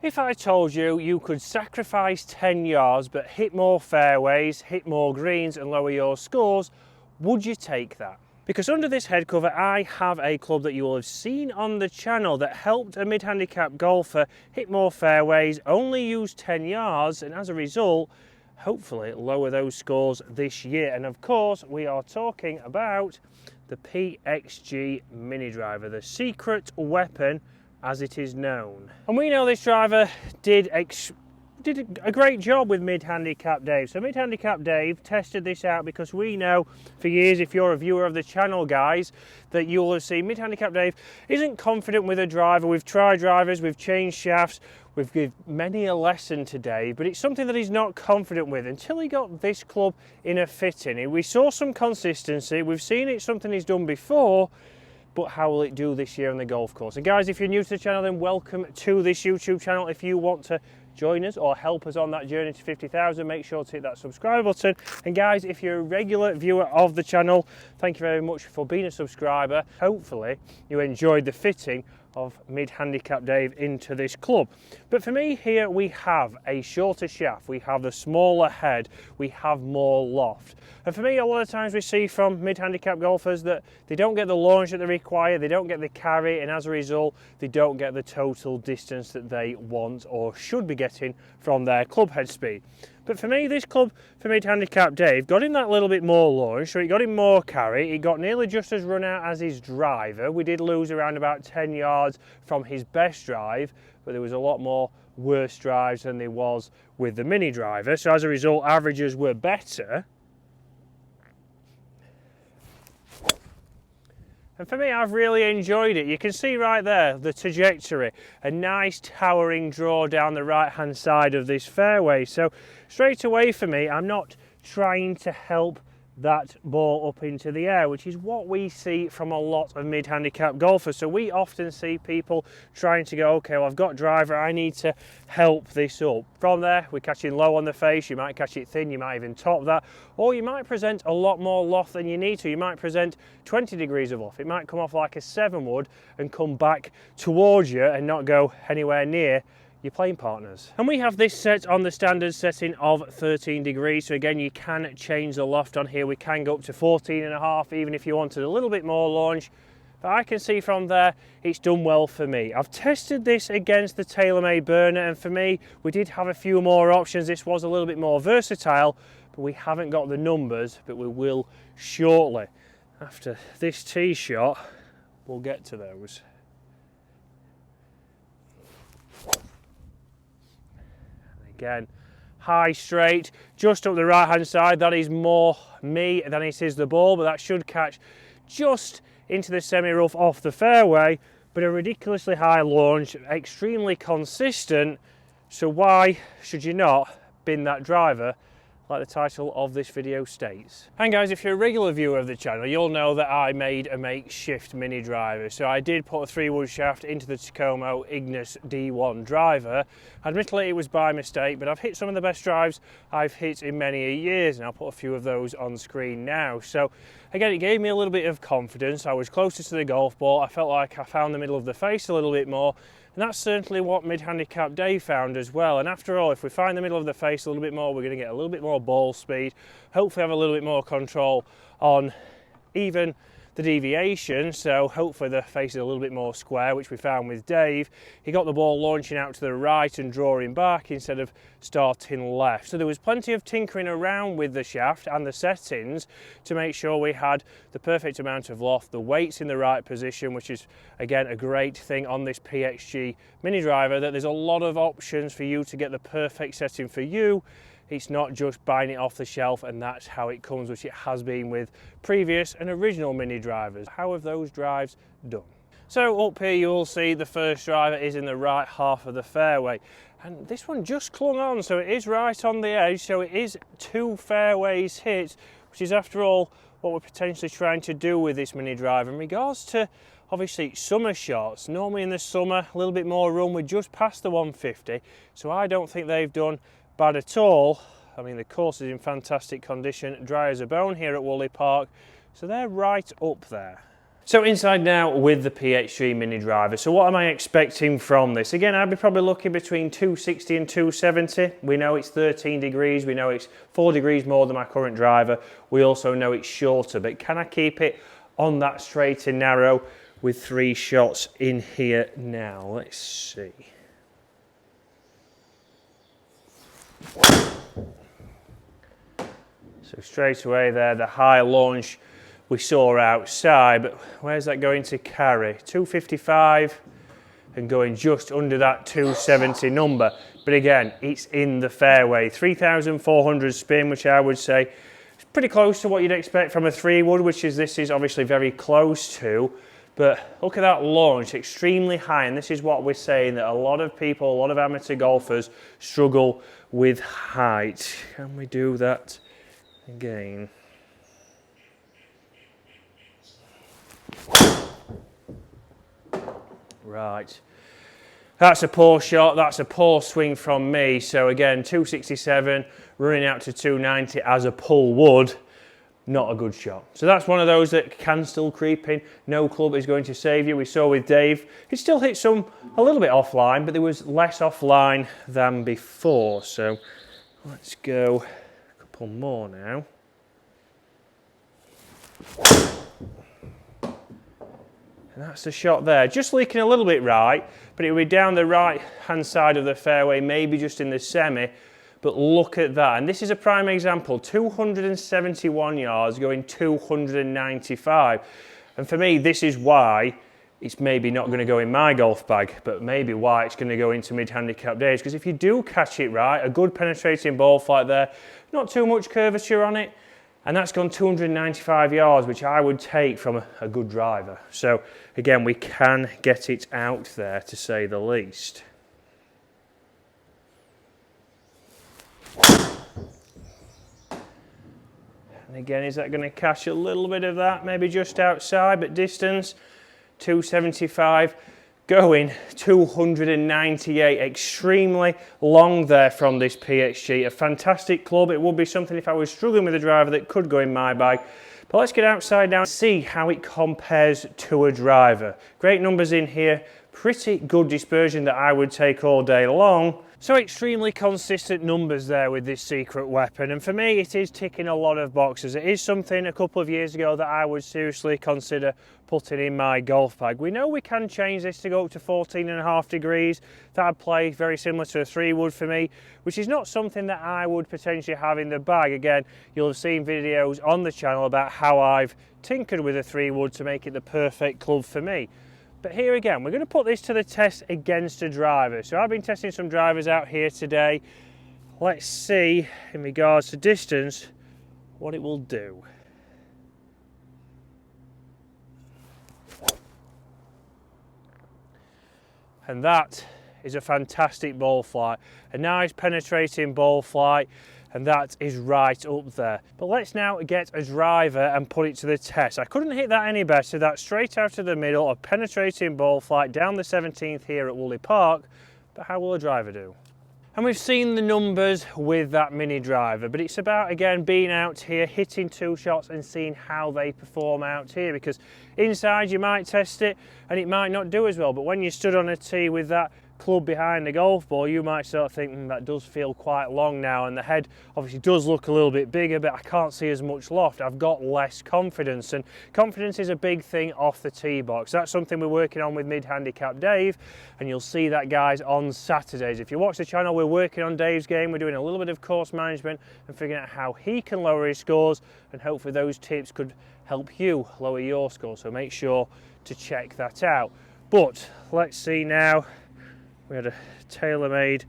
If I told you you could sacrifice 10 yards but hit more fairways, hit more greens and lower your scores, would you take that? Because under this head cover I have a club that you will have seen on the channel that helped a mid-handicap golfer hit more fairways, only use 10 yards and as a result hopefully lower those scores this year. And of course we are talking about the PXG mini driver, the secret weapon as it is known. And we know this driver did a great job with mid-handicap Dave. So mid-handicap Dave tested this out because we know for years, if you're a viewer of the channel guys, that you'll have seen mid-handicap Dave isn't confident with a driver. We've tried drivers, we've changed shafts, we've given many a lesson to Dave, but it's something that he's not confident with until he got this club in a fitting. We saw some consistency, we've seen it's something he's done before, but how will it do this year on the golf course? And guys, if you're new to the channel, then welcome to this YouTube channel. If you want to join us or help us on that journey to 50,000, make sure to hit that subscribe button. And guys, if you're a regular viewer of the channel, thank you very much for being a subscriber. Hopefully you enjoyed the fitting of mid-handicap Dave into this club. But for me here we have a shorter shaft, we have the smaller head, we have more loft. And for me a lot of times we see from mid-handicap golfers that they don't get the launch that they require, they don't get the carry, and as a result they don't get the total distance that they want or should be getting from their club head speed. But for me, this club for mid-handicap Dave got him that little bit more launch, so it got him more carry, it got nearly just as run out as his driver. We did lose around about 10 yards from his best drive, but there was a lot more worse drives than there was with the mini driver, so as a result averages were better. And for me, I've really enjoyed it. You can see right there the trajectory, a nice towering draw down the right hand side of this fairway. So straight away for me, I'm not trying to help that ball up into the air, which is what we see from a lot of mid-handicap golfers. So we often see people trying to go, okay, well I've got driver, I need to help this up. From there, we're catching low on the face, you might catch it thin, you might even top that, or you might present a lot more loft than you need to. You might present 20 degrees of loft. It might come off like a 7 would and come back towards you and not go anywhere near your playing partners. And we have this set on the standard setting of 13 degrees, so again you can change the loft on here. We can go up to 14.5 even if you wanted a little bit more launch, but I can see from there it's done well for me. I've tested this against the TaylorMade burner, and for me we did have a few more options. This was a little bit more versatile, but we haven't got the numbers, but we will shortly. After this tee shot we'll get to those. Again, high straight, just up the right hand side. That is more me than it is the ball, but that should catch just into the semi-rough off the fairway, but a ridiculously high launch, extremely consistent, so why should you not bin that driver like the title of this video states. And guys, if you're a regular viewer of the channel, you'll know that I made a makeshift mini driver. So I did put a 3-wood shaft into the Tacoma Ignis D1 driver. Admittedly, it was by mistake, but I've hit some of the best drives I've hit in many years, and I'll put a few of those on screen now. So again, it gave me a little bit of confidence. I was closer to the golf ball. I felt like I found the middle of the face a little bit more. And that's certainly what mid-handicap Dave found as well. And after all, if we find the middle of the face a little bit more, we're going to get a little bit more ball speed, hopefully have a little bit more control on even the deviation, so hopefully the face is a little bit more square, which we found with Dave. He got the ball launching out to the right and drawing back instead of starting left. So there was plenty of tinkering around with the shaft and the settings to make sure we had the perfect amount of loft, the weights in the right position, which is again a great thing on this PXG mini driver, that there's a lot of options for you to get the perfect setting for you. It's not just buying it off the shelf and that's how it comes, which it has been with previous and original mini drivers. How have those drives done? So up here you'll see the first driver is in the right half of the fairway, and this one just clung on, so it is right on the edge, so it is 2 fairways hit, which is after all what we're potentially trying to do with this mini driver. In regards to obviously summer shots, normally in the summer a little bit more run, we're just past the 150, so I don't think they've done bad at all. I mean, the course is in fantastic condition, dry as a bone here at Woolley Park, so they're right up there. So inside now with the PH3 mini driver. So what am I expecting from this? Again, I'd be probably looking between 260 and 270. We know it's 13 degrees. We know it's 4 degrees more than my current driver. We also know it's shorter, but can I keep it on that straight and narrow with 3 shots in here now? Let's see. So straight away there, the high launch we saw outside, but where's that going to carry? 255 and going just under that 270 number. But again, it's in the fairway. 3,400 spin, which I would say is pretty close to what you'd expect from a 3-wood, which is this is obviously very close to. But look at that launch, extremely high, and this is what we're saying, that a lot of people, a lot of amateur golfers struggle with height. Can we do that again? Right, that's a poor shot, that's a poor swing from me. So again, 267 running out to 290 as a pull wood, not a good shot. So that's one of those that can still creep in. No club is going to save you. We saw with Dave, he still hit some a little bit offline, but there was less offline than before. So let's go a couple more now. And that's the shot there, just leaking a little bit right, but it will be down the right hand side of the fairway, maybe just in the semi, but look at that. And this is a prime example, 271 yards going 295. And for me, this is why it's maybe not going to go in my golf bag, but maybe why it's going to go into mid-handicap days. Because if you do catch it right, a good penetrating ball flight there, not too much curvature on it, and that's gone 295 yards, which I would take from a good driver. So again, we can get it out there, to say the least. And again, is that going to catch a little bit of that? Maybe just outside, but distance 275. Going 298, extremely long there from this PHG. A fantastic club. It would be something if I was struggling with a driver that could go in my bag. But let's get outside now and see how it compares to a driver. Great numbers in here. Pretty good dispersion that I would take all day long. So extremely consistent numbers there with this secret weapon, and for me it is ticking a lot of boxes. It is something a couple of years ago that I would seriously consider putting in my golf bag. We know we can change this to go up to 14.5 degrees. That'd play very similar to a 3-wood for me, which is not something that I would potentially have in the bag. Again, you'll have seen videos on the channel about how I've tinkered with a 3-wood to make it the perfect club for me. But here again, we're going to put this to the test against a driver. So I've been testing some drivers out here today. Let's see, in regards to distance, what it will do. And that is a fantastic ball flight. A nice penetrating ball flight. And that is right up there. But let's now get a driver and put it to the test. I couldn't hit that any better. That's straight out of the middle, a penetrating ball flight down the 17th here at Woolley Park. But how will a driver do? And we've seen the numbers with that mini driver, but it's about, again, being out here, hitting 2 shots and seeing how they perform out here, because inside you might test it and it might not do as well, but when you stood on a tee with that club behind the golf ball, you might sort of think, that does feel quite long now, and the head obviously does look a little bit bigger, but I can't see as much loft. I've got less confidence, and confidence is a big thing off the tee box. That's something we're working on with mid-handicap Dave, and you'll see that, guys, on Saturdays. If you watch the channel, we're working on Dave's game. We're doing a little bit of course management and figuring out how he can lower his scores, and hopefully those tips could help you lower your score, so make sure to check that out. But let's see now. We had a tailor-made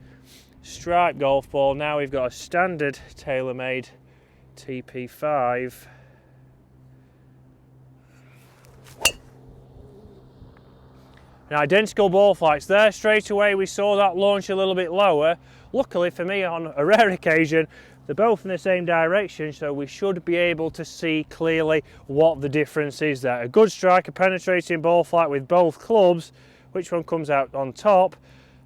striped golf ball. Now we've got a standard tailor-made TP5. Now, identical ball flights there. Straight away we saw that launch a little bit lower. Luckily for me, on a rare occasion, they're both in the same direction, so we should be able to see clearly what the difference is there. A good strike, a penetrating ball flight with both clubs. Which one comes out on top?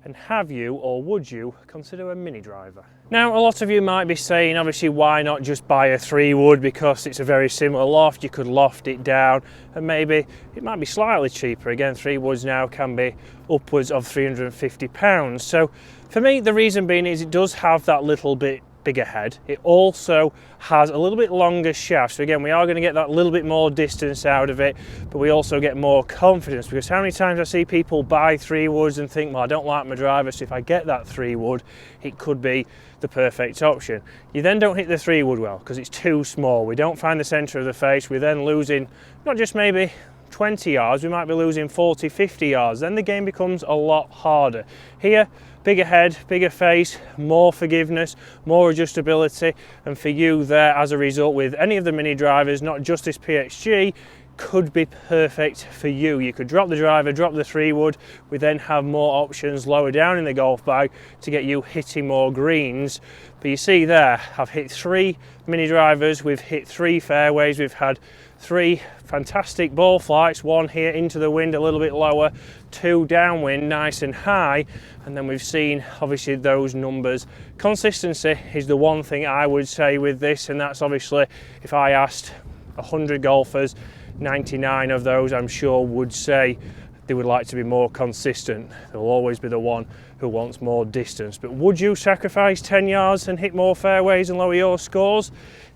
And have you, or would you, consider a mini driver? Now, a lot of you might be saying, obviously, why not just buy a 3-wood, because it's a very similar loft, you could loft it down, and maybe it might be slightly cheaper. Again, 3-woods now can be upwards of £350. So for me, the reason being is it does have that little bit bigger head. It also has a little bit longer shaft, so again we are going to get that little bit more distance out of it, but we also get more confidence, because how many times I see people buy 3-woods and think, well, I don't like my driver, so if I get that 3-wood it could be the perfect option. You then don't hit the 3-wood well because it's too small. We don't find the centre of the face. We're then losing not just maybe 20 yards, we might be losing 40, 50 yards. Then the game becomes a lot harder. Here, bigger head, bigger face, more forgiveness, more adjustability, and for you there, as a result, with any of the mini drivers, not just this PXG, could be perfect for you. You could drop the driver, drop the 3-wood, we then have more options lower down in the golf bag to get you hitting more greens. But you see there, I've hit 3 mini drivers, we've hit 3 fairways, we've had 3 fantastic ball flights, 1 here into the wind a little bit lower, 2 downwind nice and high, and then we've seen obviously those numbers. Consistency is the one thing I would say with this, and that's obviously, if I asked 100 golfers, 99 of those I'm sure would say they would like to be more consistent. There will always be the one who wants more distance. But would you sacrifice 10 yards and hit more fairways and lower your scores?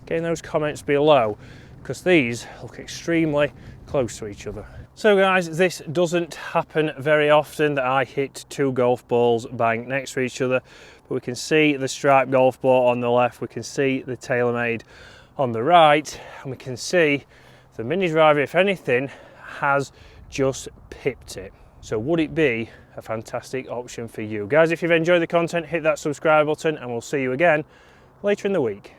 Get in those comments below, because these look extremely close to each other. So guys, this doesn't happen very often that I hit 2 golf balls bang next to each other, but we can see the striped golf ball on the left, we can see the TaylorMade on the right, and we can see the mini driver, if anything, has just pipped it. So would it be a fantastic option for you? Guys, if you've enjoyed the content, hit that subscribe button and we'll see you again later in the week.